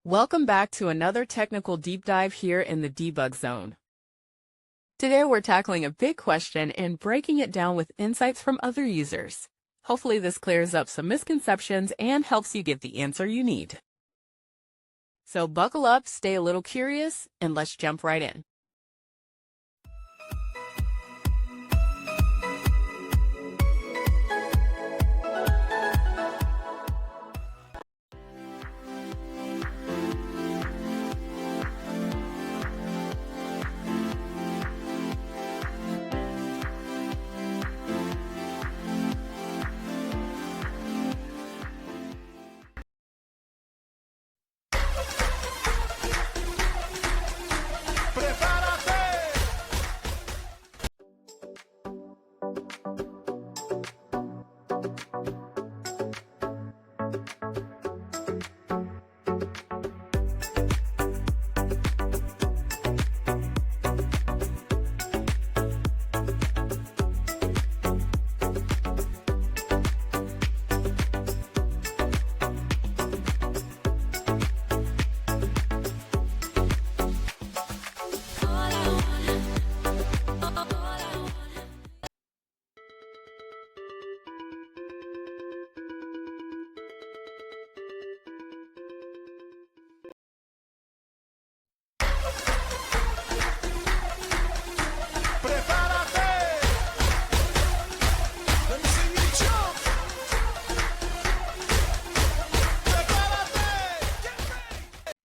Welcome back to another technical deep dive here in the Debug Zone. Today we're tackling a big question and breaking it down with insights from other users. Hopefully this clears up some misconceptions and helps you get the answer you need. So buckle up, stay a little curious, and let's jump right in.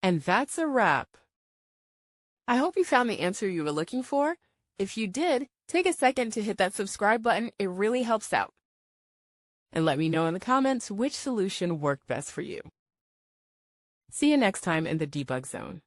And that's a wrap. I hope you found the answer you were looking for. If you did, take a second to hit that subscribe button. It really helps out. And let me know in the comments which solution worked best for you. See you next time in the Debug Zone.